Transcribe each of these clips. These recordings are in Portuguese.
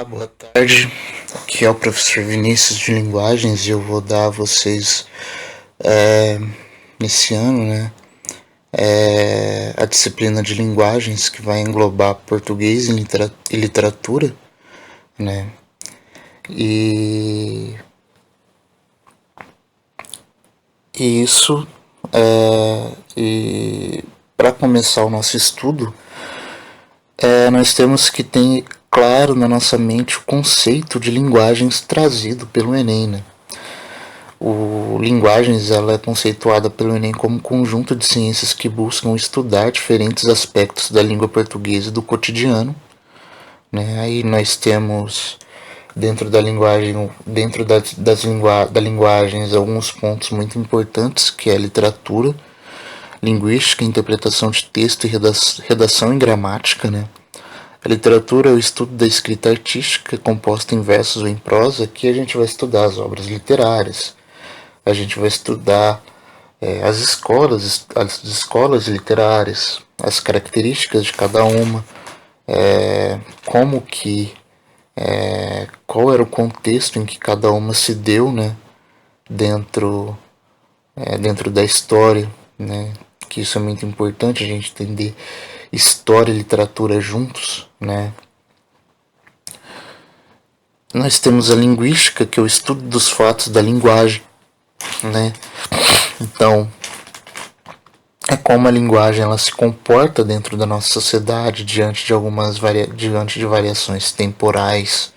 Olá, boa tarde. Aqui é o professor Vinícius de Linguagens e eu vou dar a vocês nesse ano, a disciplina de linguagens que vai englobar português e literatura, né? E, e isso e para começar o nosso estudo, nós temos que ter claro na nossa mente o conceito de linguagens trazido pelo Enem, né? O linguagens ela é conceituada pelo Enem como um conjunto de ciências que buscam estudar diferentes aspectos da língua portuguesa e do cotidiano, né? Aí nós temos dentro da linguagem, da linguagens, alguns pontos muito importantes, que é a literatura, linguística, interpretação de texto e redação e gramática, né? A literatura é o estudo da escrita artística, composta em versos ou em prosa. Aqui a gente vai estudar as obras literárias, a gente vai estudar as escolas literárias, as características de cada uma, como que qual era o contexto em que cada uma se deu, né, dentro da história, né, que isso é muito importante a gente entender história e literatura juntos, né. Nós temos a linguística, que é o estudo dos fatos da linguagem, né. Então, é como a linguagem ela se comporta dentro da nossa sociedade diante de variações temporais,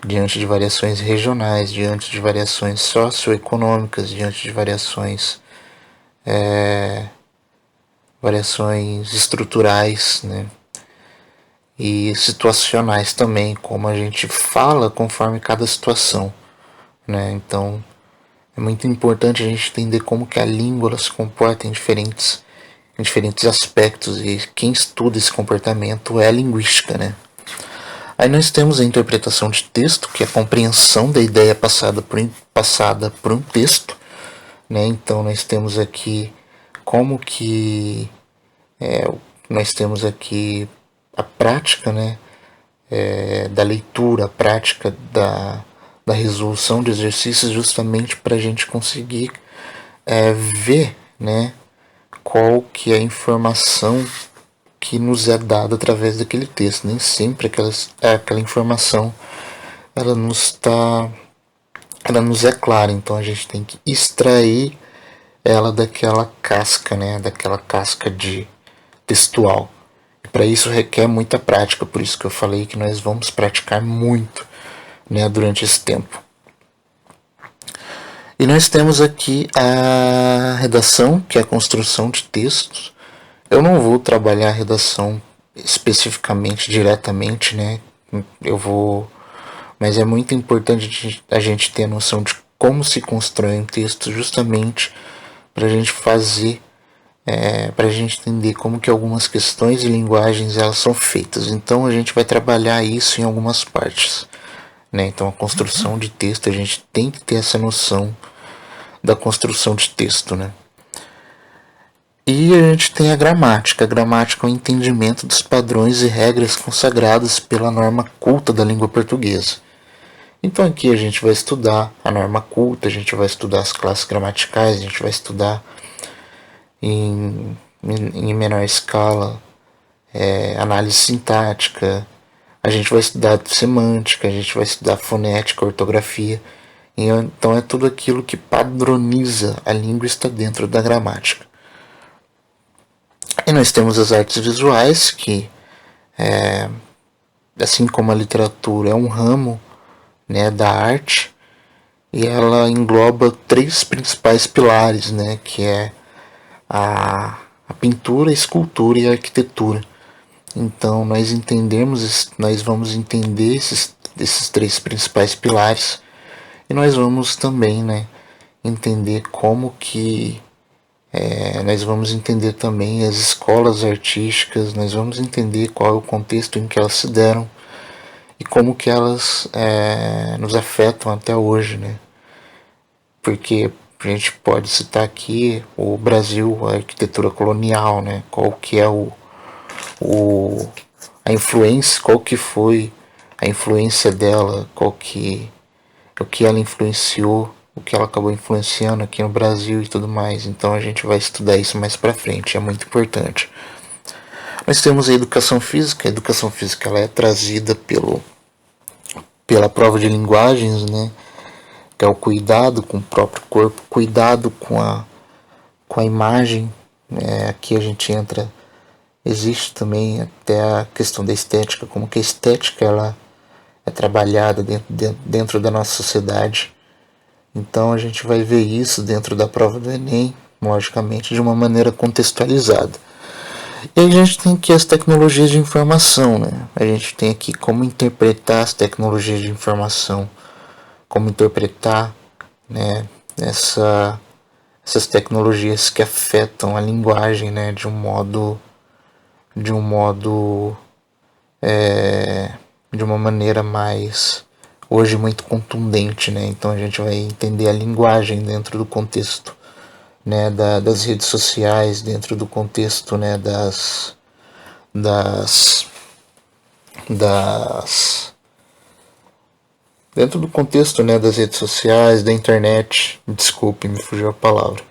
diante de variações regionais, diante de variações socioeconômicas, diante de variações estruturais, né? E situacionais também, como a gente fala conforme cada situação, né? Então é muito importante a gente entender como que a língua ela se comporta em diferentes aspectos, e quem estuda esse comportamento é a linguística, né? Aí nós temos a interpretação de texto, que é a compreensão da ideia passada por um texto, né? Então nós temos aqui como que nós temos aqui a prática, né, da leitura, a prática da resolução de exercícios, justamente para a gente conseguir ver, né, qual que é a informação que nos é dada através daquele texto. Nem sempre aquela informação ela nos é clara, então a gente tem que extrair ela daquela casca, né, daquela casca de textual. E para isso requer muita prática, por isso que eu falei que nós vamos praticar muito, né, durante esse tempo. E nós temos aqui a redação, que é a construção de textos. Eu não vou trabalhar a redação especificamente, diretamente, né? Mas é muito importante a gente ter a noção de como se constrói um texto, justamente para a gente fazer, para a gente entender como que algumas questões de linguagens elas são feitas. Então a gente vai trabalhar isso em algumas partes, né? Então a construção de texto, a gente tem que ter essa noção da construção de texto, né? E a gente tem a gramática. A gramática é o entendimento dos padrões e regras consagradas pela norma culta da língua portuguesa. Então aqui a gente vai estudar a norma culta, a gente vai estudar as classes gramaticais, a gente vai estudar em menor escala análise sintática, a gente vai estudar semântica, a gente vai estudar fonética, ortografia. Então é tudo aquilo que padroniza a língua está dentro da gramática. E nós temos as artes visuais, que assim como a literatura é um ramo, né, da arte, e ela engloba três principais pilares, né, que é a pintura, a escultura e a arquitetura. Então nós vamos entender esses três principais pilares, e nós vamos também, né, entender como que nós vamos entender também as escolas artísticas, nós vamos entender qual é o contexto em que elas se deram e como que elas nos afetam até hoje, né? Porque a gente pode citar aqui o Brasil, a arquitetura colonial, né? Qual que é a influência, qual que foi a influência dela, o que ela influenciou, o que ela acabou influenciando aqui no Brasil e tudo mais. Então a gente vai estudar isso mais pra frente, é muito importante. Nós temos a educação física. A educação física ela é trazida pela prova de linguagens, né? Que é o cuidado com o próprio corpo, cuidado com a imagem. Aqui a gente entra, existe também até a questão da estética, como que a estética ela é trabalhada dentro da nossa sociedade. Então a gente vai ver isso dentro da prova do Enem, logicamente, de uma maneira contextualizada. E a gente tem aqui as tecnologias de informação, né? A gente tem aqui como interpretar as tecnologias de informação, como interpretar, né, essas tecnologias que afetam a linguagem, né, de uma maneira mais hoje muito contundente, né? Então a gente vai entender a linguagem dentro do contexto, né, das redes sociais, dentro do contexto, né, das dentro do contexto, né, das redes sociais, da internet. Desculpe, me fugiu a palavra.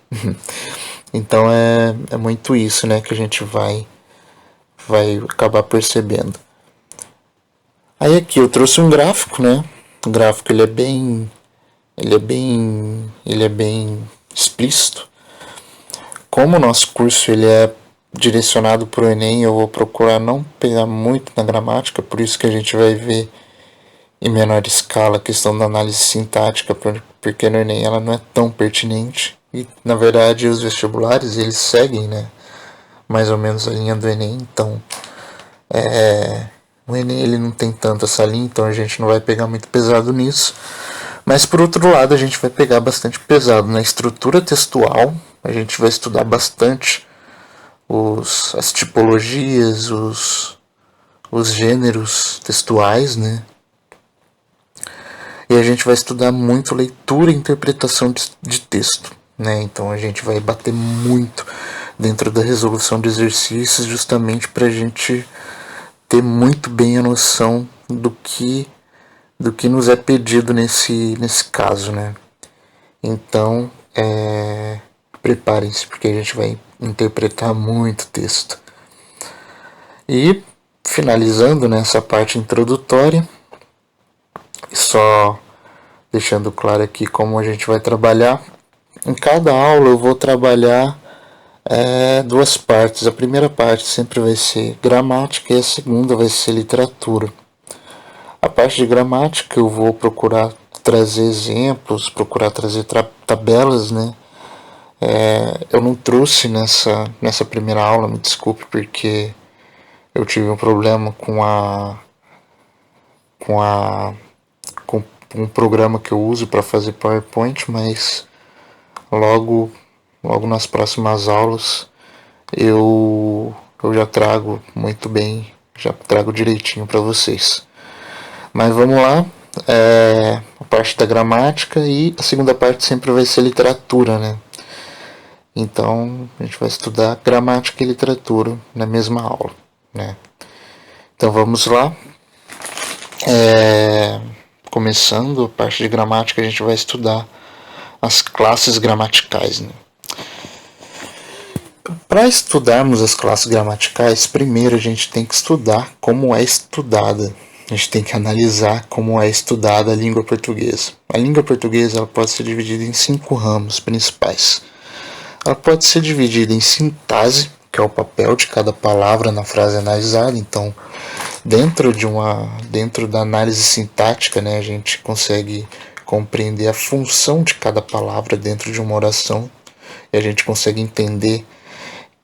Então é muito isso, né, que a gente vai acabar percebendo. Aí aqui eu trouxe um gráfico, né? O gráfico ele é bem explícito. Como o nosso curso ele é direcionado para o Enem, eu vou procurar não pegar muito na gramática, por isso que a gente vai ver em menor escala a questão da análise sintática, porque no Enem ela não é tão pertinente. E na verdade os vestibulares eles seguem, né, mais ou menos a linha do Enem, então o Enem ele não tem tanto essa linha, então a gente não vai pegar muito pesado nisso. Mas por outro lado a gente vai pegar bastante pesado na estrutura textual. A gente vai estudar bastante as tipologias, os gêneros textuais, né? E a gente vai estudar muito leitura e interpretação de texto, né? Então a gente vai bater muito dentro da resolução de exercícios, justamente para a gente ter muito bem a noção do que nos é pedido nesse caso, né? Então, preparem-se, porque a gente vai interpretar muito texto. E, finalizando nessa parte introdutória, só deixando claro aqui como a gente vai trabalhar. Em cada aula eu vou trabalhar duas partes. A primeira parte sempre vai ser gramática e a segunda vai ser literatura. A parte de gramática eu vou procurar trazer exemplos, procurar trazer tabelas, né? Eu não trouxe nessa primeira aula, me desculpe, porque eu tive um problema com um programa que eu uso para fazer PowerPoint, mas logo nas próximas aulas eu já trago muito bem, já trago direitinho para vocês. Mas vamos lá, a parte da gramática, e a segunda parte sempre vai ser literatura, né? Então a gente vai estudar gramática e literatura na mesma aula, né? Então vamos lá. Começando a parte de gramática, a gente vai estudar as classes gramaticais, né? Para estudarmos as classes gramaticais, primeiro a gente tem que estudar como é estudada. A gente tem que analisar como é estudada a língua portuguesa. A língua portuguesa ela pode ser dividida em 5 ramos principais. Ela pode ser dividida em sintase, que é o papel de cada palavra na frase analisada. Então, dentro da análise sintática, né, a gente consegue compreender a função de cada palavra dentro de uma oração, e a gente consegue entender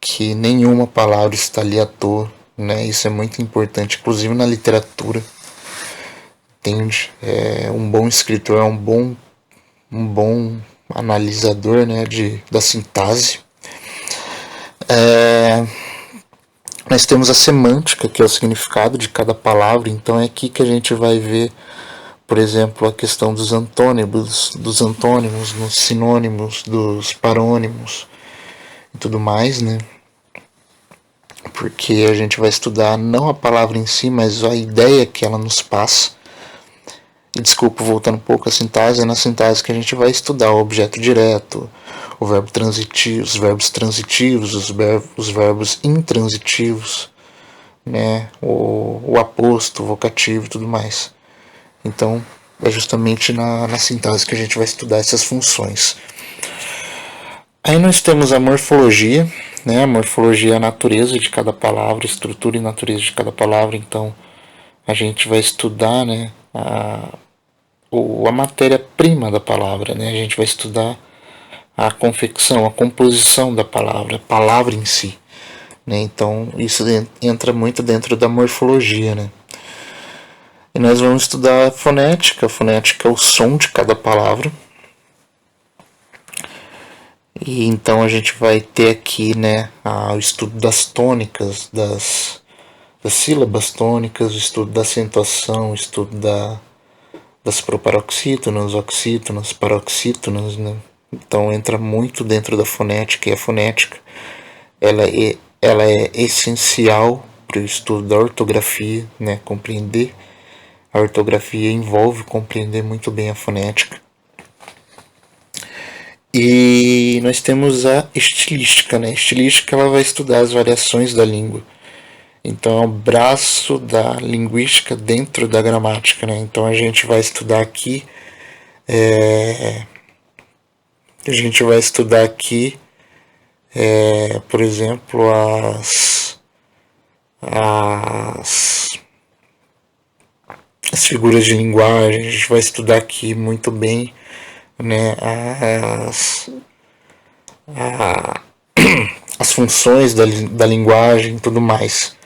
que nenhuma palavra está ali à toa, né? Isso é muito importante, inclusive na literatura. Entende? Um bom escritor é um bom analisador, né, da sintase. Nós temos a semântica, que é o significado de cada palavra. Então é aqui que a gente vai ver, por exemplo, a questão dos antônimos, dos sinônimos, dos parônimos e tudo mais, né? Porque a gente vai estudar não a palavra em si, mas a ideia que ela nos passa. E desculpa, voltando um pouco à sintase, é na sintase que a gente vai estudar o objeto direto, o verbo transitivo, os verbos transitivos, os verbos intransitivos, né, o aposto, o vocativo e tudo mais. Então, é justamente na sintase que a gente vai estudar essas funções. Aí nós temos a morfologia, né? A morfologia é a natureza de cada palavra, estrutura e natureza de cada palavra. Então, a gente vai estudar, né, a matéria-prima da palavra, né? A gente vai estudar a confecção, a composição da palavra, a palavra em si, né? Então, isso entra muito dentro da morfologia, né? E nós vamos estudar a fonética. A fonética é o som de cada palavra. E então a gente vai ter aqui, né, o estudo das tônicas, das sílabas tônicas, o estudo da acentuação, o estudo das proparoxítonas, oxítonas, paroxítonas, né? Então entra muito dentro da fonética, e a fonética ela é essencial para o estudo da ortografia, né? Compreender a ortografia envolve compreender muito bem a fonética. E nós temos a estilística, né? A estilística ela vai estudar as variações da língua. Então é o braço da linguística dentro da gramática, né? Então a gente vai estudar aqui por exemplo, as figuras de linguagem. A gente vai estudar aqui muito bem, né, as funções da linguagem e tudo mais.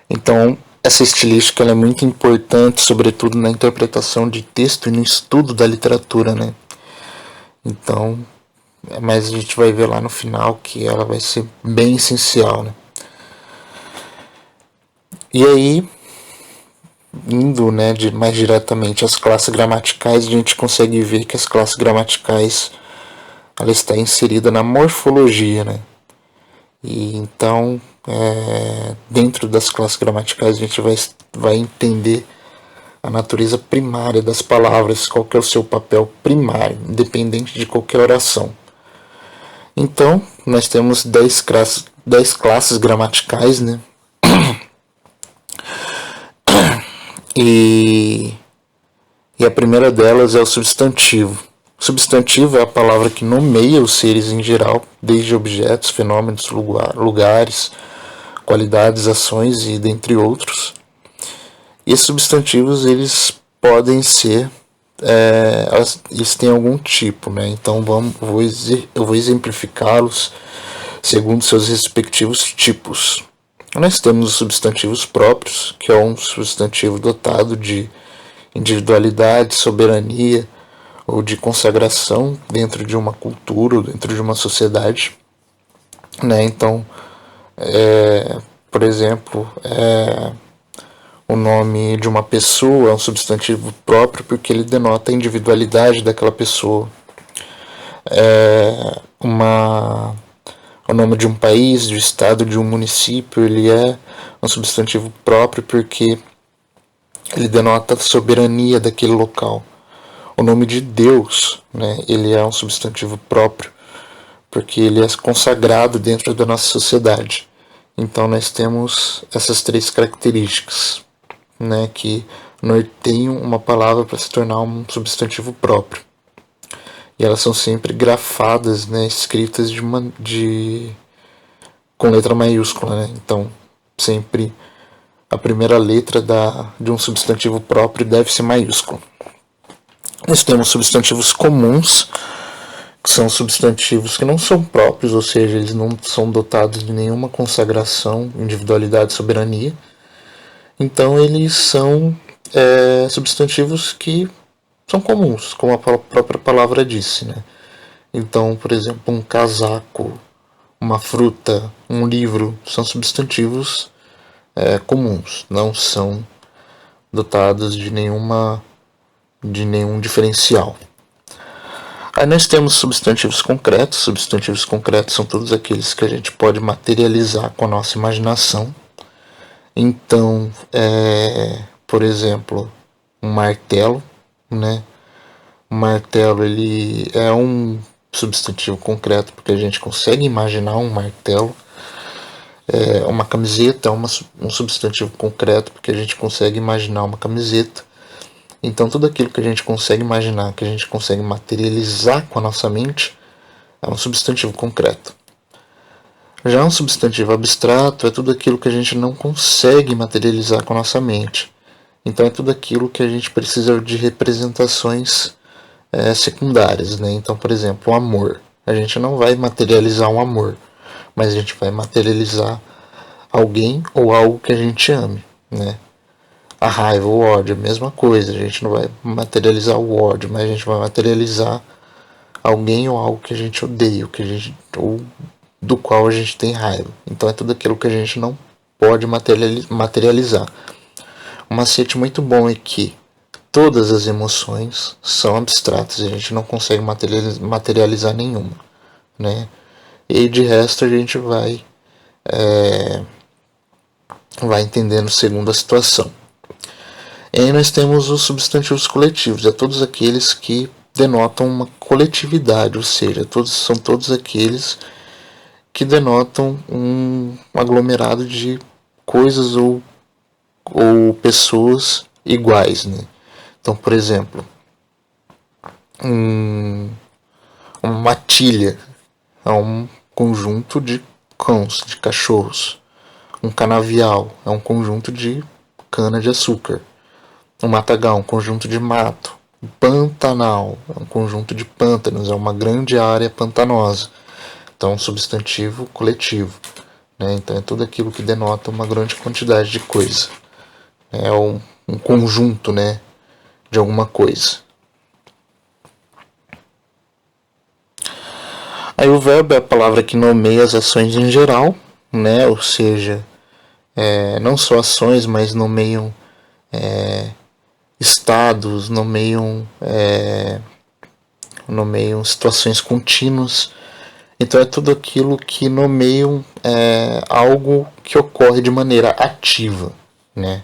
Então, essa estilística ela é muito importante, sobretudo na interpretação de texto e no estudo da literatura, né? Então, mas a gente vai ver lá no final que ela vai ser bem essencial, né? E aí, indo, né, mais diretamente às classes gramaticais, a gente consegue ver que as classes gramaticais ela está inserida na morfologia, né? E então, dentro das classes gramaticais, a gente vai entender a natureza primária das palavras, qual que é o seu papel primário, independente de qualquer oração. Então, nós temos 10 classes gramaticais, né? E a primeira delas é o substantivo. O substantivo é a palavra que nomeia os seres em geral, desde objetos, fenômenos, lugares, qualidades, ações e dentre outros. E esses substantivos eles podem ser, eles têm algum tipo, né? Então eu vou exemplificá-los segundo seus respectivos tipos. Nós temos os substantivos próprios, que é um substantivo dotado de individualidade, soberania ou de consagração dentro de uma cultura ou dentro de uma sociedade, né? Então, por exemplo, o nome de uma pessoa é um substantivo próprio porque ele denota a individualidade daquela pessoa. O nome de um país, de um estado, de um município, ele é um substantivo próprio porque ele denota a soberania daquele local. O nome de Deus, né, ele é um substantivo próprio porque ele é consagrado dentro da nossa sociedade. Então nós temos essas 3 características, né, que norteiam uma palavra para se tornar um substantivo próprio. E elas são sempre grafadas, né, escritas com letra maiúscula, né? Então, sempre a primeira letra de um substantivo próprio deve ser maiúscula. Nós temos substantivos comuns, que são substantivos que não são próprios, ou seja, eles não são dotados de nenhuma consagração, individualidade, soberania. Então, eles são substantivos que são comuns, como a própria palavra disse, né? Então, por exemplo, um casaco, uma fruta, um livro, são substantivos comuns, não são dotados de nenhum diferencial. Aí nós temos substantivos concretos. Substantivos concretos são todos aqueles que a gente pode materializar com a nossa imaginação. Então, por exemplo, um martelo né? O martelo, ele é um substantivo concreto porque a gente consegue imaginar um martelo. Uma camiseta é um substantivo concreto porque a gente consegue imaginar uma camiseta. Então tudo aquilo que a gente consegue imaginar, que a gente consegue materializar com a nossa mente, é um substantivo concreto. Já um substantivo abstrato é tudo aquilo que a gente não consegue materializar com a nossa mente. Então é tudo aquilo que a gente precisa de representações secundárias, né? Então, por exemplo, o amor. A gente não vai materializar um amor, mas a gente vai materializar alguém ou algo que a gente ame, né? A raiva, o ódio, a mesma coisa. A gente não vai materializar o ódio, mas a gente vai materializar alguém ou algo que a gente odeia, ou do qual a gente tem raiva. Então é tudo aquilo que a gente não pode materializar. Um macete muito bom é que todas as emoções são abstratas, a gente não consegue materializar nenhuma, né? E de resto a gente vai entendendo segundo a situação. E aí nós temos os substantivos coletivos, é todos aqueles que denotam uma coletividade, ou seja, são todos aqueles que denotam um aglomerado de coisas ou pessoas iguais, né? Então, por exemplo, uma matilha é um conjunto de cães, de cachorros. Um canavial é um conjunto de cana-de-açúcar. Um matagal é um conjunto de mato. Um pantanal é um conjunto de pântanos, é uma grande área pantanosa. Então, é um substantivo coletivo. Né? Então, é tudo aquilo que denota uma grande quantidade de coisa. É um conjunto, né, de alguma coisa. Aí o verbo é a palavra que nomeia as ações em geral, né? Ou seja, não só ações, mas nomeiam estados, nomeiam situações contínuas. Então é tudo aquilo que nomeiam algo que ocorre de maneira ativa, né?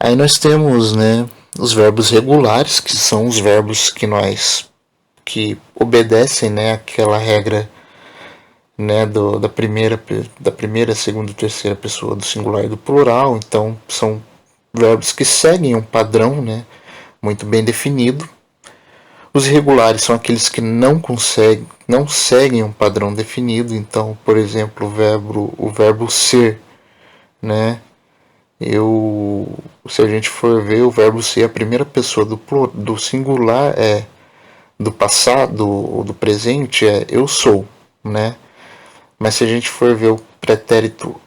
Aí nós temos, né, os verbos regulares, que são os verbos que obedecem, né, aquela regra, né, da primeira, segunda e terceira pessoa do singular e do plural. Então são verbos que seguem um padrão, né, muito bem definido. Os irregulares são aqueles que não seguem um padrão definido. Então, por exemplo, o verbo ser, né? Se a gente for ver o verbo ser, a primeira pessoa do singular do passado ou do presente é eu sou, né? Mas se a gente for ver o pretérito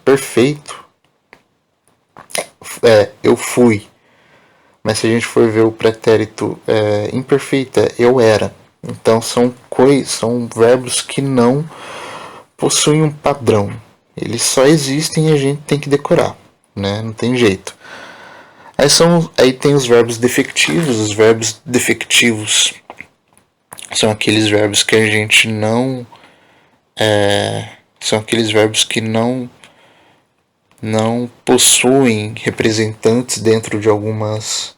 perfeito eu fui. Mas se a gente for ver o pretérito imperfeito é eu era. Então são verbos que não possuem um padrão. Eles só existem e a gente tem que decorar, né? Não tem jeito. Aí tem os verbos defectivos. Os verbos defectivos são aqueles verbos que a gente não são aqueles verbos que não possuem representantes dentro de algumas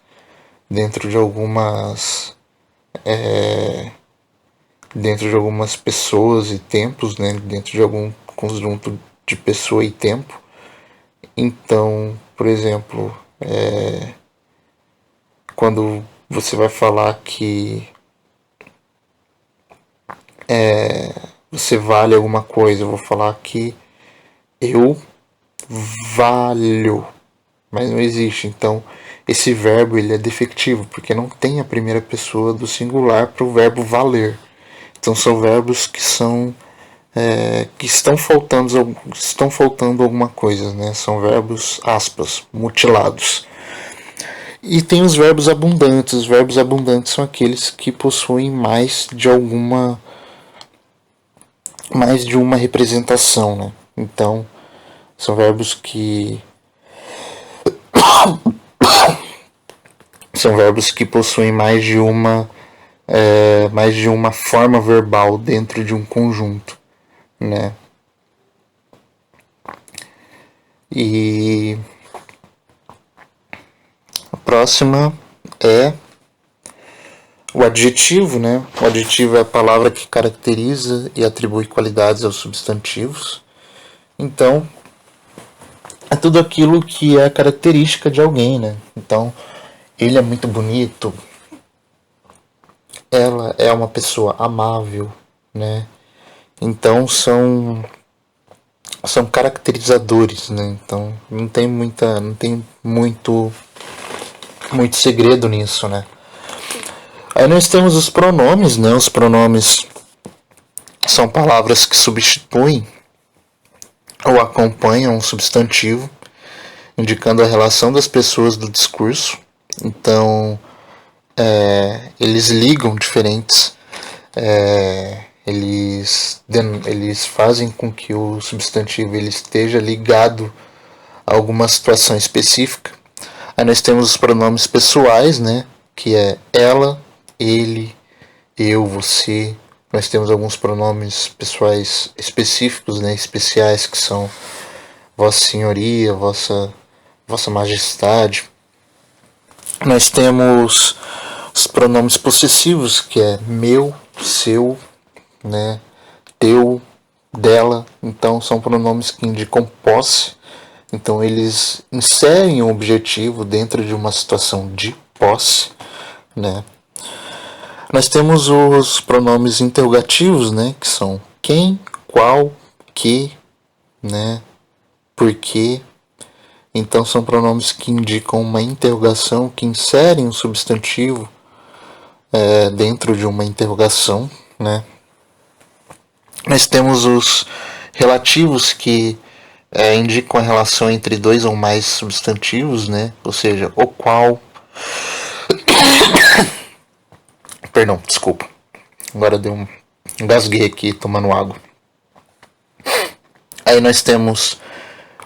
dentro de algumas pessoas e tempos, né? Dentro de algum conjunto de pessoa e tempo. Então, por exemplo, quando você vai falar que você vale alguma coisa, eu vou falar que eu valho, mas não existe. Então, esse verbo ele é defectivo porque não tem a primeira pessoa do singular para o verbo valer. Então, são verbos que estão faltando alguma coisa, né? São verbos aspas mutilados. E tem os verbos abundantes. Os verbos abundantes são aqueles que possuem mais de uma representação, né? Então, são verbos que possuem mais de uma forma verbal dentro de um conjunto, né? E próxima é o adjetivo, né? O adjetivo é a palavra que caracteriza e atribui qualidades aos substantivos. Então, é tudo aquilo que é característica de alguém, né? Então, ele é muito bonito, ela é uma pessoa amável, né? Então, são caracterizadores, né? Então, não tem muito segredo nisso, né? Aí nós temos os pronomes, né? Os pronomes são palavras que substituem ou acompanham um substantivo, indicando a relação das pessoas do discurso. Então, eles ligam diferentes, eles fazem com que o substantivo ele esteja ligado a alguma situação específica. Aí nós temos os pronomes pessoais, né? Que é ela, ele, eu, você. Nós temos alguns pronomes pessoais específicos, né? Especiais, que são Vossa Senhoria, Vossa Majestade. Nós temos os pronomes possessivos, que é meu, seu, né? Teu, dela. Então são pronomes que indicam posse. Então eles inserem um objetivo dentro de uma situação de posse, né? Nós temos os pronomes interrogativos, né? Que são quem, qual, que, né? Por quê. Então são pronomes que indicam uma interrogação, que inserem um substantivo dentro de uma interrogação, né? Nós temos os relativos que indicam a relação entre dois ou mais substantivos, né? Ou seja, o qual. Perdão, desculpa. Agora deu um engasguei aqui tomando água. Aí nós temos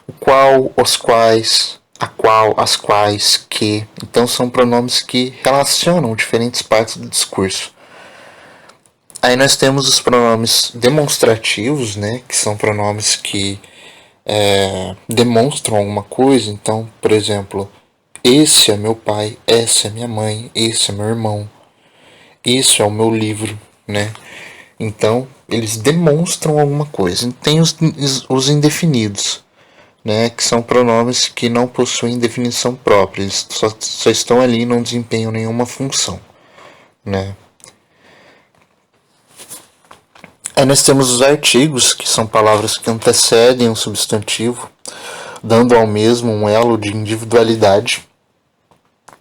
o qual, os quais, a qual, as quais, que. Então são pronomes que relacionam diferentes partes do discurso. Aí nós temos os pronomes demonstrativos, né? Que são pronomes que demonstram alguma coisa. Então, por exemplo, esse é meu pai, essa é minha mãe, esse é meu irmão, isso é o meu livro, né? Então, eles demonstram alguma coisa. Tem os indefinidos, né? Que são pronomes que não possuem definição própria. Eles só estão ali e não desempenham nenhuma função, né? Aí nós temos os artigos, que são palavras que antecedem um substantivo, dando ao mesmo um elo de individualidade.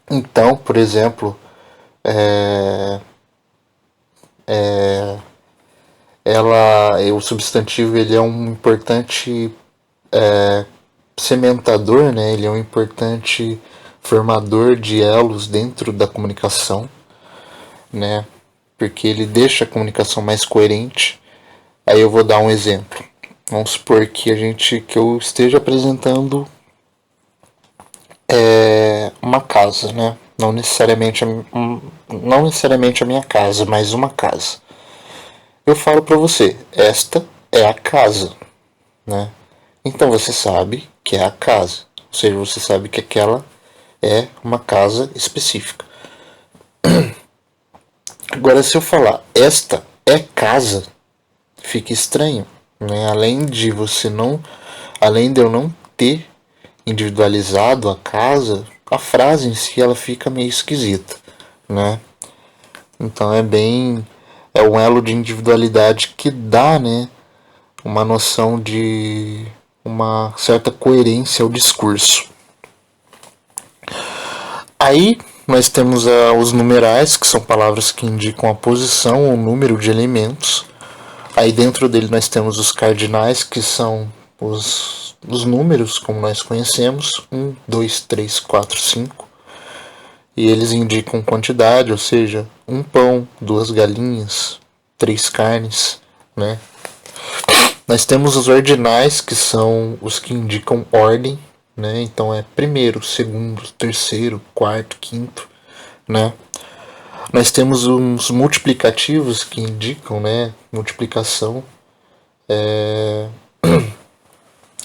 Então, por exemplo, o substantivo ele é um importante sementador, né? Ele é um importante formador de elos dentro da comunicação, né? Porque ele deixa a comunicação mais coerente. Aí eu vou dar um exemplo. Vamos supor que eu esteja apresentando uma casa, né? Não necessariamente a minha casa, mas uma casa. Eu falo para você, esta é a casa, né? Então você sabe que é a casa, ou seja, você sabe que aquela é uma casa específica. Agora, se eu falar esta é casa, fica estranho, né? Além de eu não ter individualizado a casa, a frase em si ela fica meio esquisita, né? Então é um elo de individualidade que dá, né, uma noção de uma certa coerência ao discurso. Aí nós temos os numerais, que são palavras que indicam a posição ou número de elementos. Aí dentro dele nós temos os cardinais, que são os números, como nós conhecemos, 1, 2, 3, 4, 5. E eles indicam quantidade, ou seja, um pão, 2 galinhas, 3 carnes, né? Nós temos os ordinais, que são os que indicam ordem, né? Então é primeiro, segundo, terceiro, quarto, quinto, né? Nós temos os multiplicativos que indicam, né, multiplicação.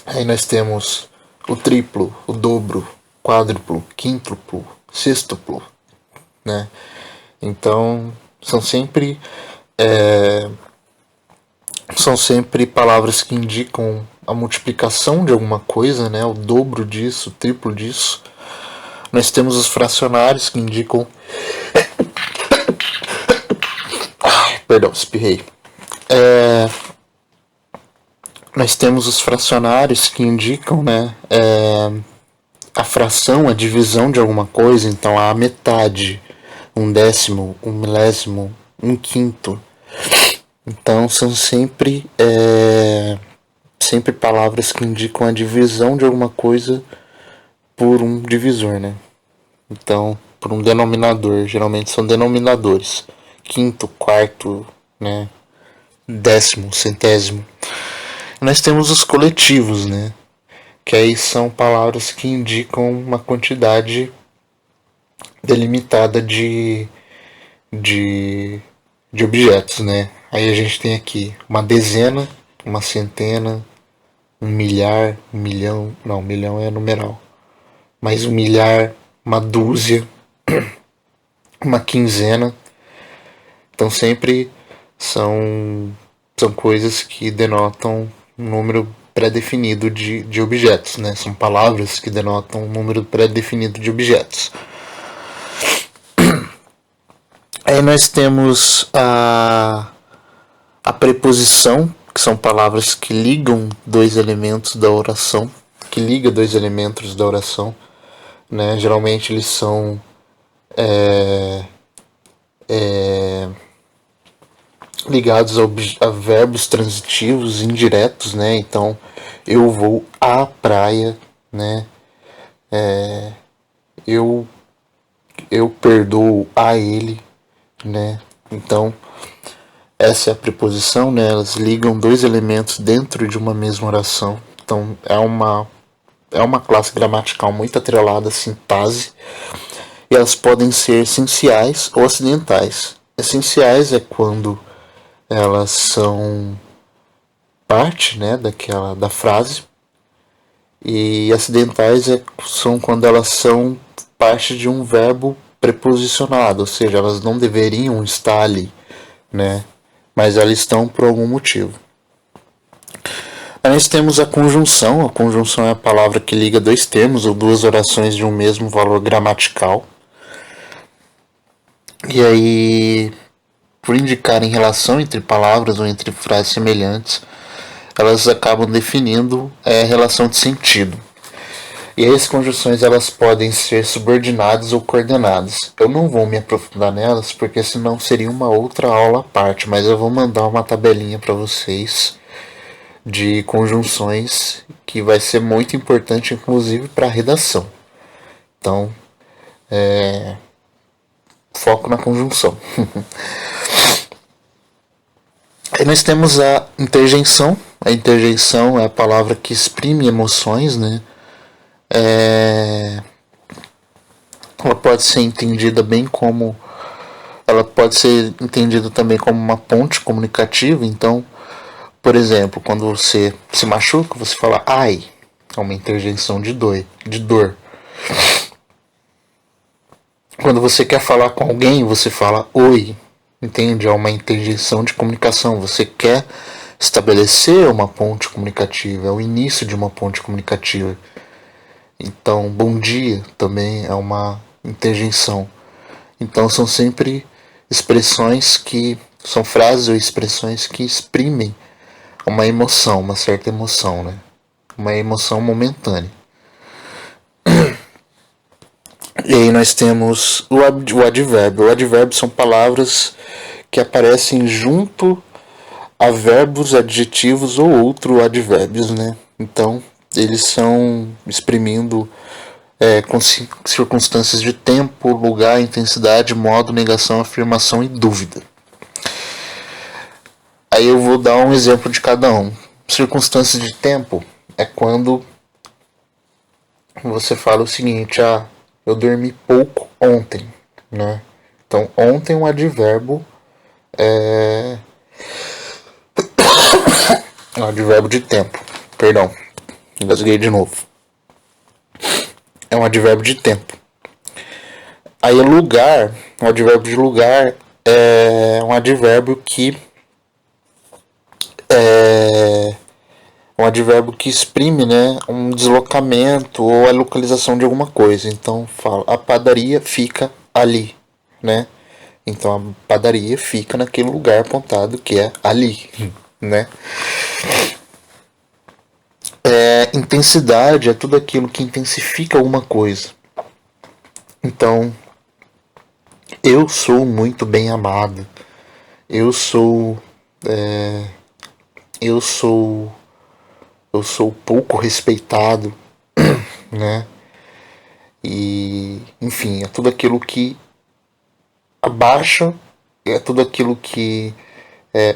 Aí nós temos o triplo, o dobro, quádruplo, quíntuplo, sextuplo, né? Então são sempre palavras que indicam a multiplicação de alguma coisa, né? O dobro disso, o triplo disso. Nós temos os fracionários que indicam. Perdão, espirrei. Nós temos os fracionários que indicam, né? A fração, a divisão de alguma coisa, então a metade, um décimo, um milésimo, um quinto. Então são sempre palavras que indicam a divisão de alguma coisa por um divisor, né? Então, por um denominador, geralmente são denominadores. Quinto, quarto, né? Décimo, centésimo. Nós temos os coletivos, né? Que aí são palavras que indicam uma quantidade delimitada de objetos, né? Aí a gente tem aqui uma dezena, uma centena, um milhar, um milhão. Não, um milhão é numeral. Mais um milhar, uma dúzia, uma quinzena. Então sempre são coisas que denotam um número pré-definido de objetos, né? São palavras que denotam um número pré-definido de objetos. Aí nós temos a preposição, que são palavras que ligam dois elementos da oração, né? Geralmente eles são ligados a verbos transitivos indiretos, né? Então, eu vou à praia, né? Eu perdoo a ele, né? Então, essa é a preposição, né? Elas ligam dois elementos dentro de uma mesma oração. Então, é uma classe gramatical muito atrelada à sintase. E elas podem ser essenciais ou acidentais. Essenciais é quando elas são parte, né, da frase, e acidentais são quando elas são parte de um verbo preposicionado, ou seja, elas não deveriam estar ali, né, mas elas estão por algum motivo. Aí nós temos a conjunção. A conjunção é a palavra que liga dois termos ou duas orações de um mesmo valor gramatical. E aí, por indicarem relação entre palavras ou entre frases semelhantes, elas acabam definindo relação de sentido. E aí as conjunções elas podem ser subordinadas ou coordenadas. Eu não vou me aprofundar nelas porque senão seria uma outra aula à parte, mas eu vou mandar uma tabelinha para vocês de conjunções que vai ser muito importante, inclusive para a redação. Então, foco na conjunção. Aí nós temos a interjeição. A interjeição é a palavra que exprime emoções, né? Ela pode ser entendida bem como... Ela pode ser entendida também como uma ponte comunicativa. Então, por exemplo, quando você se machuca, você fala ai. É uma interjeição de dor. Quando você quer falar com alguém, você fala oi. Entende? É uma interjeição de comunicação. Você quer estabelecer uma ponte comunicativa. É o início de uma ponte comunicativa. Então, bom dia também é uma interjeição. Então, são sempre expressões que... São frases ou expressões que exprimem uma emoção, uma certa emoção, né? Uma emoção momentânea. E aí nós temos o advérbio. O advérbio são palavras que aparecem junto a verbos, adjetivos ou outros advérbios, né? Então, eles são exprimindo com circunstâncias de tempo, lugar, intensidade, modo, negação, afirmação e dúvida. Aí eu vou dar um exemplo de cada um. Circunstâncias de tempo é quando você fala o seguinte: eu dormi pouco ontem, né? Então, ontem é um advérbio um advérbio de tempo. Perdão, engasguei de novo. É um advérbio de tempo. Aí lugar, o advérbio de lugar é um advérbio que é um advérbio que exprime, né, um deslocamento ou a localização de alguma coisa. Então fala, a padaria fica ali, né? Então a padaria fica naquele lugar apontado que é ali, né? Intensidade é tudo aquilo que intensifica alguma coisa. Então, eu sou muito bem amado. Eu sou. É, eu sou. Eu sou pouco respeitado, né? E, enfim, é tudo aquilo que abaixa, é tudo aquilo que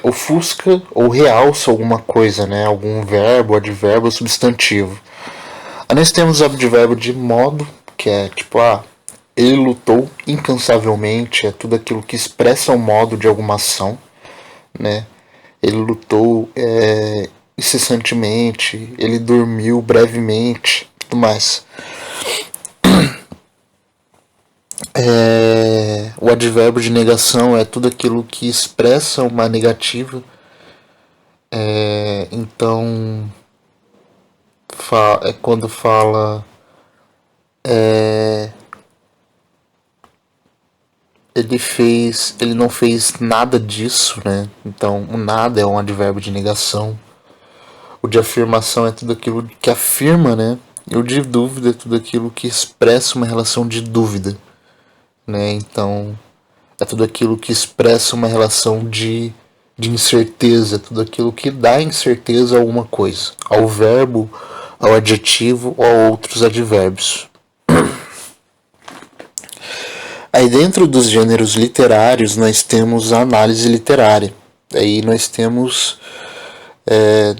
ofusca ou realça alguma coisa, né? Algum verbo, advérbio ou substantivo. Aí nós temos o advérbio de modo, que é tipo, ele lutou incansavelmente, é tudo aquilo que expressa o modo de alguma ação, né? Ele lutou incessantemente, ele dormiu brevemente, tudo mais. O advérbio de negação é tudo aquilo que expressa uma negativa. Então, é quando fala ele não fez nada disso, né? Então, o nada é um advérbio de negação. O de afirmação é tudo aquilo que afirma, né? E o de dúvida é tudo aquilo que expressa uma relação de dúvida, né? Então, é tudo aquilo que expressa uma relação de incerteza, tudo aquilo que dá incerteza a alguma coisa, ao verbo, ao adjetivo ou a outros advérbios. Aí dentro dos gêneros literários nós temos a análise literária. Aí nós temos,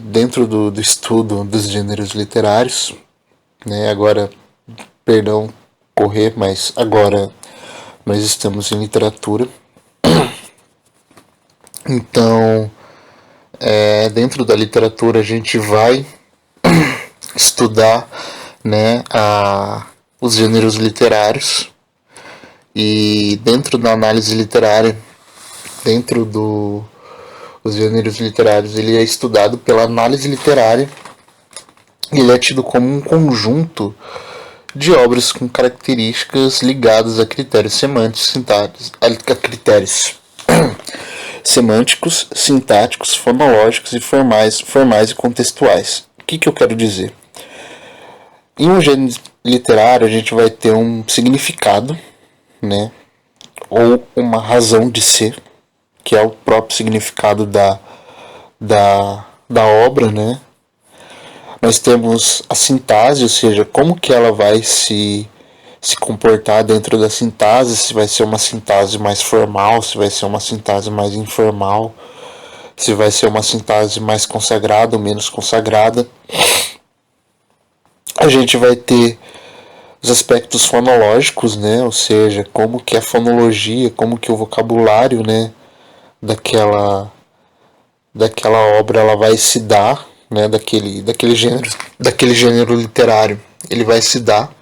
dentro do estudo dos gêneros literários, né, agora, perdão, correr, mas agora nós estamos em literatura. Então, dentro da literatura a gente vai estudar, né, os gêneros literários. E dentro da análise literária, dentro dos gêneros literários, ele é estudado pela análise literária. Ele é tido como um conjunto de obras com características ligadas a critérios semânticos, a critérios semânticos, sintáticos, fonológicos e formais e contextuais. O que eu quero dizer? Em um gênero literário, a gente vai ter um significado, né? Ou uma razão de ser, que é o próprio significado da obra, né? Nós temos a sintase, ou seja, como que ela vai se comportar dentro da sintase, se vai ser uma sintase mais formal, se vai ser uma sintase mais informal, se vai ser uma sintase mais consagrada ou menos consagrada. A gente vai ter os aspectos fonológicos, né? Ou seja, como que a fonologia, como que o vocabulário, né, daquela obra ela vai se dar, né, daquele gênero literário, ele vai se dar.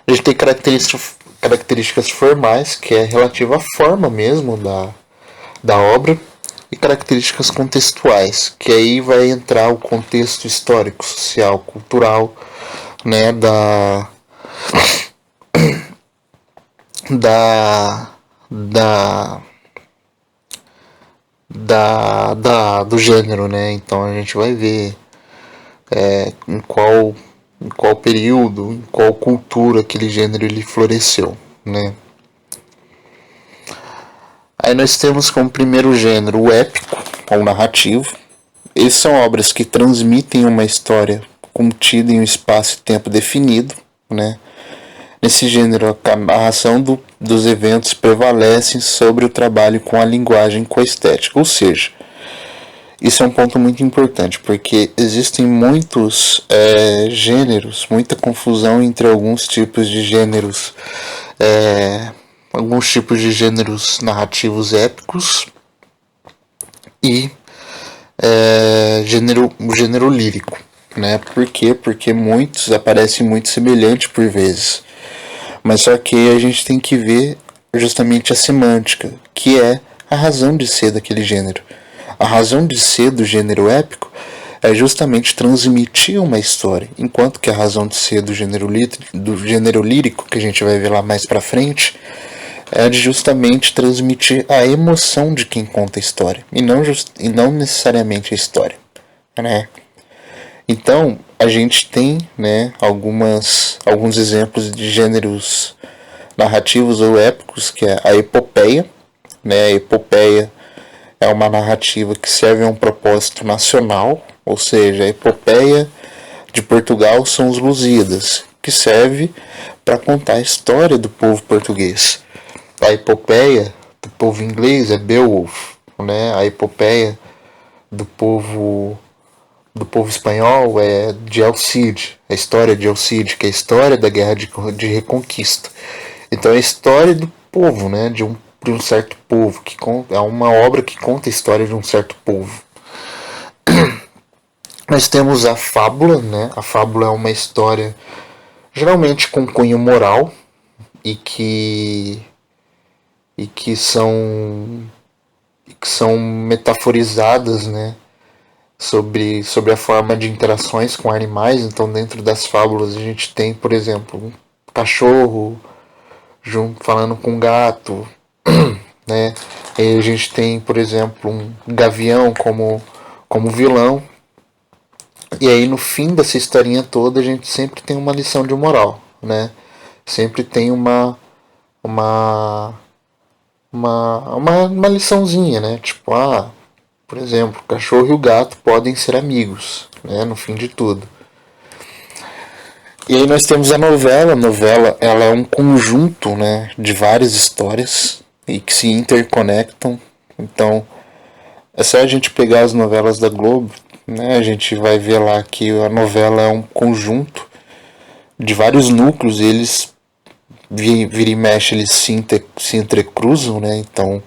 A gente tem características formais, que é relativa à forma mesmo da obra, e características contextuais, que aí vai entrar o contexto histórico, social, cultural, né, do gênero, né? Então a gente vai ver em qual período, em qual cultura aquele gênero ele floresceu, né? Aí nós temos como primeiro gênero o épico, ou narrativo. Essas são obras que transmitem uma história contida em um espaço e tempo definido, né? Nesse gênero, a narração dos eventos prevalece sobre o trabalho com a linguagem, com a estética. Ou seja, isso é um ponto muito importante, porque existem muitos gêneros, muita confusão entre alguns tipos de gêneros, narrativos épicos e o gênero lírico, né? Por quê? Porque muitos aparecem muito semelhantes por vezes. Mas só que a gente tem que ver justamente a semântica, que é a razão de ser daquele gênero. A razão de ser do gênero épico é justamente transmitir uma história, enquanto que a razão de ser do gênero lírico, que a gente vai ver lá mais pra frente, é de justamente transmitir a emoção de quem conta a história, e não necessariamente a história, né? Então, a gente tem, né, alguns exemplos de gêneros narrativos ou épicos, que é a epopeia, né? A epopeia é uma narrativa que serve a um propósito nacional, ou seja, a epopeia de Portugal são os Lusíadas, que serve para contar a história do povo português. A epopeia do povo inglês é Beowulf, né? A epopeia do povo espanhol é de El Cid, a história de El Cid, que é a história da guerra de reconquista. Então é a história do povo, né? De um certo povo, que é uma obra que conta a história de um certo povo. Nós temos a fábula, né? A fábula é uma história geralmente com cunho moral e que são metaforizadas, né? Sobre a forma de interações com animais. Então, dentro das fábulas, a gente tem, por exemplo, um cachorro falando com um gato, né? E a gente tem, por exemplo, um gavião como vilão. E aí, no fim dessa historinha toda, a gente sempre tem uma lição de moral, né? Sempre tem uma, uma liçãozinha, né? Tipo, por exemplo, o cachorro e o gato podem ser amigos, né? No fim de tudo. E aí nós temos a novela. A novela, ela é um conjunto, né, de várias histórias e que se interconectam. Então, é só a gente pegar as novelas da Globo, né? A gente vai ver lá que a novela é um conjunto de vários núcleos. E eles vira e mexe, eles se entrecruzam, né? Então,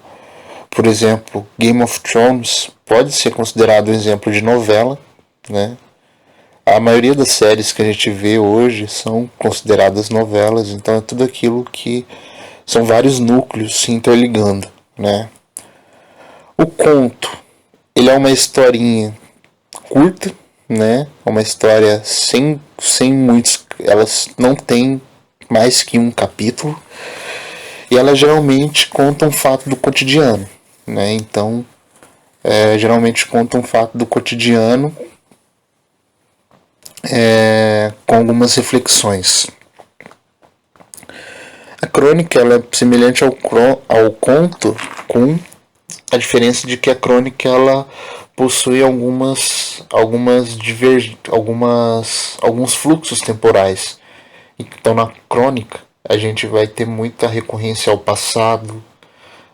por exemplo, Game of Thrones pode ser considerado um exemplo de novela, né? A maioria das séries que a gente vê hoje são consideradas novelas, então é tudo aquilo que são vários núcleos se interligando, né? O conto, ele é uma historinha curta, né? É uma história sem muitos, elas não tem mais que um capítulo, e ela geralmente conta um fato do cotidiano, né? Então, geralmente conta um fato do cotidiano, com algumas reflexões. A crônica, ela é semelhante ao conto, com a diferença de que a crônica, ela possui alguns fluxos temporais. Então, na crônica, a gente vai ter muita recorrência ao passado,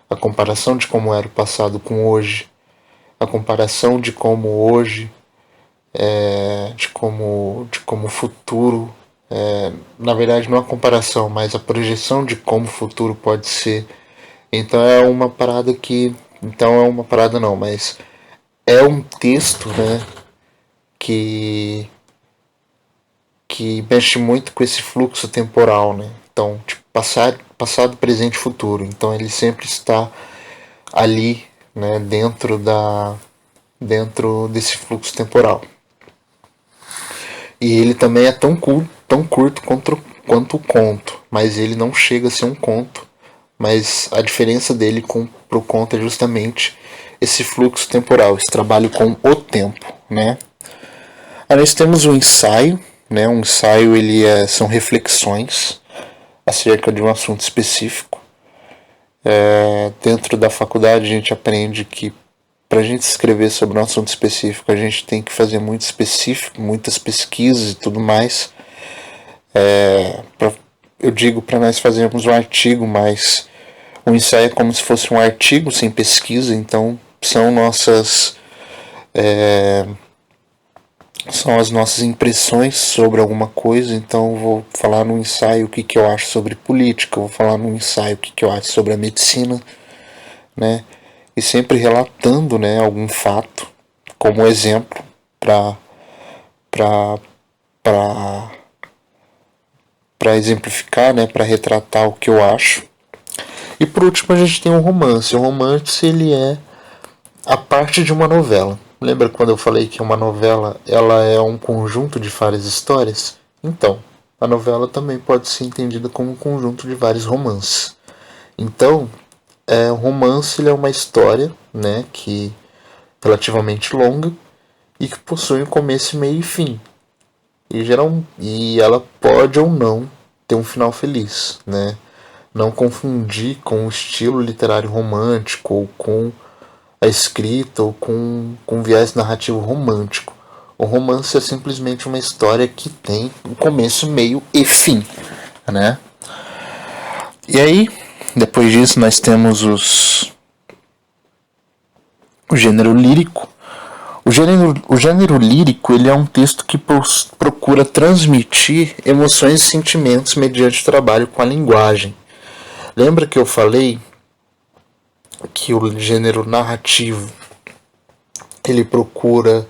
a comparação de como era o passado com hoje, a comparação de como hoje, de como o futuro, na verdade não a comparação, mas a projeção de como o futuro pode ser. Então é uma parada que, então é uma parada não, mas é um texto, né, que mexe muito com esse fluxo temporal, né? Então, tipo, passado, presente e futuro. Então ele sempre está ali, né, dentro desse fluxo temporal. E ele também é tão curto quanto o conto, mas ele não chega a ser um conto. Mas a diferença dele pro conto é justamente esse fluxo temporal, esse trabalho com o tempo, né? Aí nós temos um ensaio, né? Um ensaio, são reflexões acerca de um assunto específico. Dentro da faculdade a gente aprende que para a gente escrever sobre um assunto específico a gente tem que fazer muito específico, muitas pesquisas e tudo mais. Eu digo para nós fazermos um artigo, mas o ensaio é como se fosse um artigo sem pesquisa. Então são as nossas impressões sobre alguma coisa. Então eu vou falar no ensaio o que eu acho sobre política, eu vou falar no ensaio o que eu acho sobre a medicina, né? E sempre relatando, né, algum fato como exemplo para para exemplificar, né, para retratar o que eu acho. E por último a gente tem o romance. O romance ele é a parte de uma novela. Lembra quando eu falei que uma novela ela é um conjunto de várias histórias? Então, a novela também pode ser entendida como um conjunto de vários romances. Então, o romance ele é uma história, né, que relativamente longa e que possui um começo, meio e fim. E ela pode ou não ter um final feliz, né? Não confundir com o estilo literário romântico ou com a escrita ou com viés narrativo romântico. O romance é simplesmente uma história que tem um começo, meio e fim, né? E aí, depois disso, nós temos o gênero lírico. O gênero lírico ele é um texto que procura transmitir emoções e sentimentos mediante o trabalho com a linguagem. Lembra que eu falei que o gênero narrativo ele procura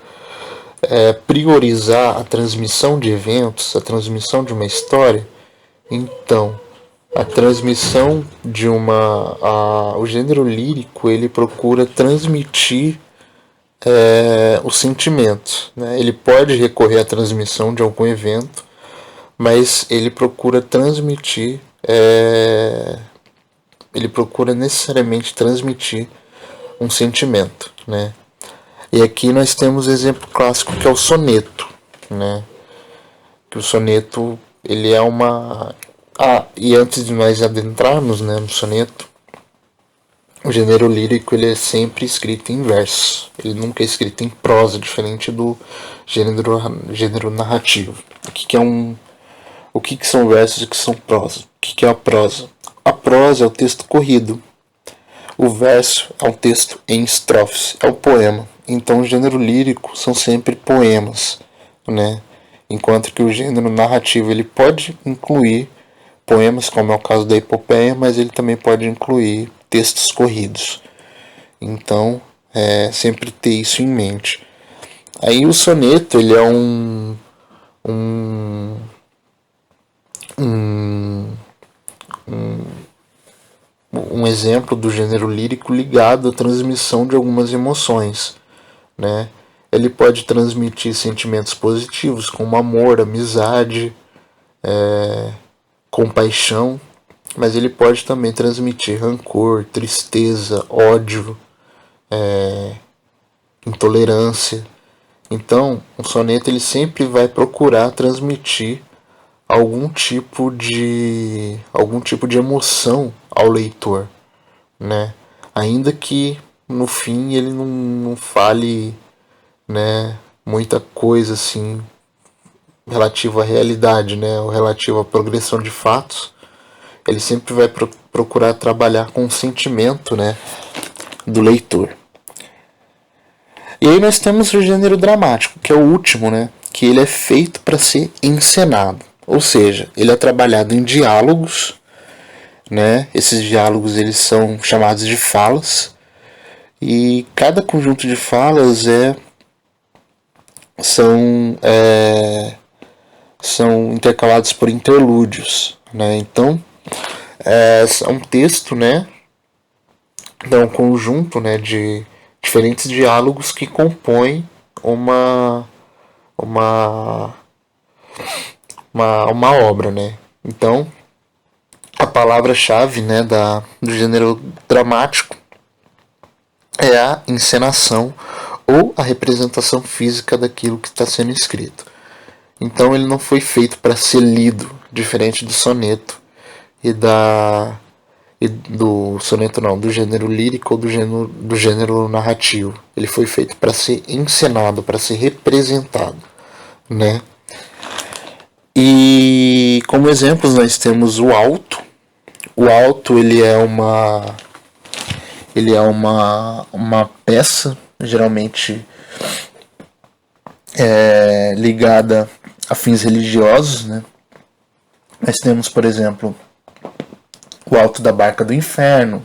priorizar a transmissão de eventos, a transmissão de uma história? Então, a transmissão de o gênero lírico ele procura transmitir o sentimento, né? Ele pode recorrer à transmissão de algum evento, mas ele procura transmitir, ele procura necessariamente transmitir um sentimento, né? E aqui nós temos o exemplo clássico que é o soneto, né? Que o soneto ele é uma e antes de nós adentrarmos, né, no soneto, o gênero lírico ele é sempre escrito em verso, ele nunca é escrito em prosa, diferente do gênero narrativo. O que são versos e o que são prosa? O que é a prosa? A prosa é o texto corrido, o verso é um texto em estrofes, é o poema. Então o gênero lírico são sempre poemas, né? Enquanto que o gênero narrativo ele pode incluir poemas, como é o caso da epopeia, mas ele também pode incluir textos corridos. Então, sempre ter isso em mente. Aí o soneto, ele é um exemplo do gênero lírico ligado à transmissão de algumas emoções, né? Ele pode transmitir sentimentos positivos, como amor, amizade, compaixão, mas ele pode também transmitir rancor, tristeza, ódio, intolerância. Então, o soneto ele sempre vai procurar transmitir algum tipo de emoção ao leitor, né? Ainda que no fim ele não fale, né, muita coisa assim relativo à realidade, né, ou relativo à progressão de fatos, ele sempre vai procurar trabalhar com o sentimento, né, do leitor. E aí nós temos o gênero dramático, que é o último, né, que ele é feito para ser encenado, ou seja, ele é trabalhado em diálogos, né, esses diálogos eles são chamados de falas, e cada conjunto de falas são intercalados por interlúdios, né? Então é um texto, né? É um conjunto, né, de diferentes diálogos que compõem uma obra, né? Então a palavra-chave, né, do gênero dramático é a encenação ou a representação física daquilo que está sendo escrito. Então ele não foi feito para ser lido, diferente do soneto do soneto não, do gênero lírico ou do gênero narrativo. Ele foi feito para ser encenado, para ser representado, né? E como exemplos nós temos o alto. O alto ele é uma peça geralmente ligada a fins religiosos, né? Nós temos, por exemplo, o Alto da Barca do Inferno,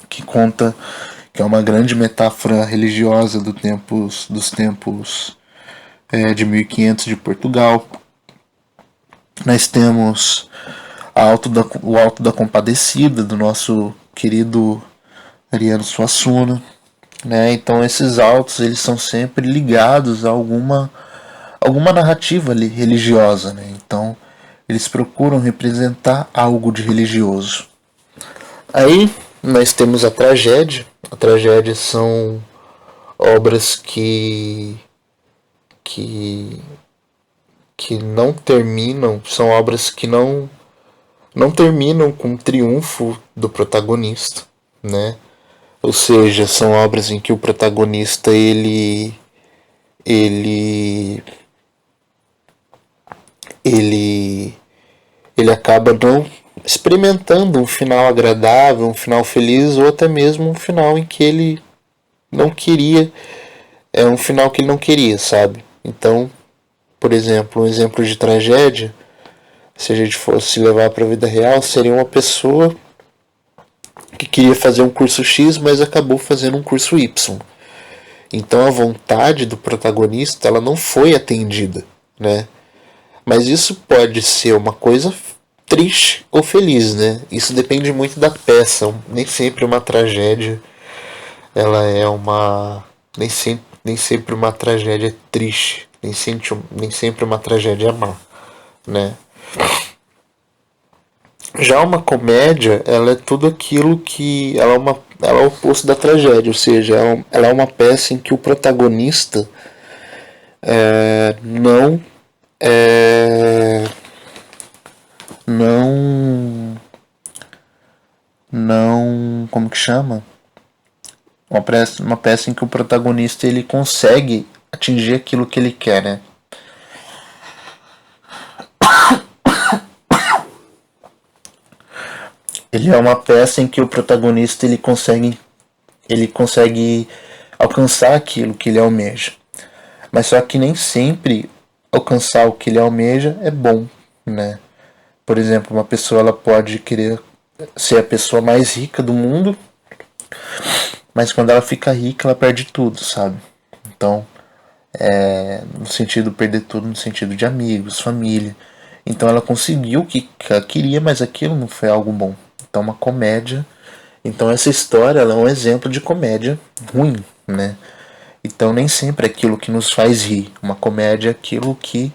que é uma grande metáfora religiosa dos tempos de 1500 de Portugal. Nós temos o Alto da Compadecida, do nosso querido Ariano Suassuna, né? Então esses autos eles são sempre ligados a alguma narrativa religiosa, né? Então eles procuram representar algo de religioso. Aí nós temos a tragédia. A tragédia são obras que não terminam, são obras que não terminam com o triunfo do protagonista, né? Ou seja, são obras em que o protagonista ele ele ele acaba não experimentando um final agradável, um final feliz, ou até mesmo um final em que ele não queria, é um final que ele não queria, sabe? Então, por exemplo, um exemplo de tragédia, se a gente fosse levar para a vida real, seria uma pessoa que queria fazer um curso X, mas acabou fazendo um curso Y. Então a vontade do protagonista ela não foi atendida, né? Mas isso pode ser uma coisa triste ou feliz, né? Isso depende muito da peça. Nem sempre uma tragédia ela é uma nem sempre uma tragédia é triste, nem sempre uma tragédia é má, né? Já uma comédia, ela é tudo aquilo que ela é o oposto da tragédia, ou seja, ela é uma peça em que o protagonista não é, não não como que chama? Uma peça em que o protagonista ele consegue atingir aquilo que ele quer, né? Ele é uma peça em que o protagonista ele consegue alcançar aquilo que ele almeja. Mas só que nem sempre alcançar o que ele almeja é bom, né? Por exemplo, uma pessoa ela pode querer ser a pessoa mais rica do mundo, mas quando ela fica rica ela perde tudo, sabe? Então, no sentido de perder tudo, no sentido de amigos, família. Então ela conseguiu o que ela queria, mas aquilo não foi algo bom. Então uma comédia. Então essa história ela é um exemplo de comédia ruim, né? Então nem sempre é aquilo que nos faz rir. Uma comédia é aquilo que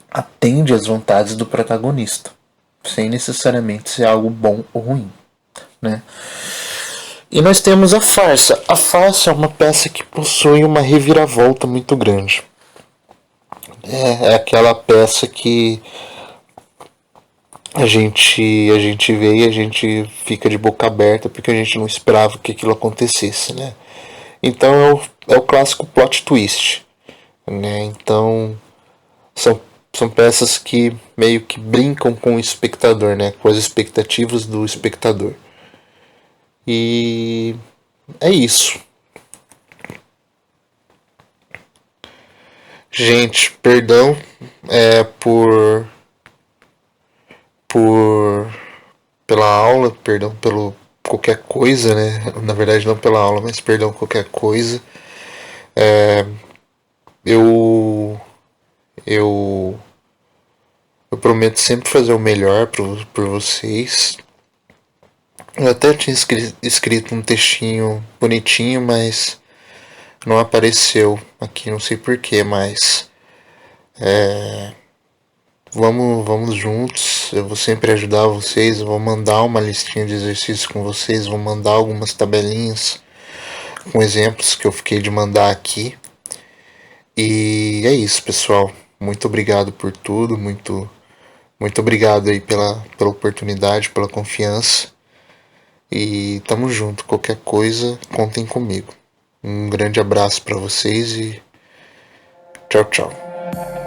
atende às vontades do protagonista, sem necessariamente ser algo bom ou ruim, né? E nós temos a farsa. A farsa é uma peça que possui uma reviravolta muito grande. É aquela peça que a gente vê e a gente fica de boca aberta porque a gente não esperava que aquilo acontecesse, né? Então é o clássico plot twist, né? Então são peças que meio que brincam com o espectador, né? Com as expectativas do espectador. E é isso. Gente, perdão por pela aula, perdão pelo qualquer coisa, né? Na verdade não pela aula, mas perdão qualquer coisa. Eu eu eu prometo sempre fazer o melhor por vocês. Eu até tinha escrito um textinho bonitinho, mas não apareceu aqui, não sei porquê, mas vamos juntos. Eu vou sempre ajudar vocês. Eu vou mandar uma listinha de exercícios com vocês. Vou mandar algumas tabelinhas com exemplos que eu fiquei de mandar aqui. E é isso, pessoal. Muito obrigado por tudo. Muito obrigado aí pela oportunidade, pela confiança. E tamo junto. Qualquer coisa, contem comigo. Um grande abraço para vocês e tchau, tchau.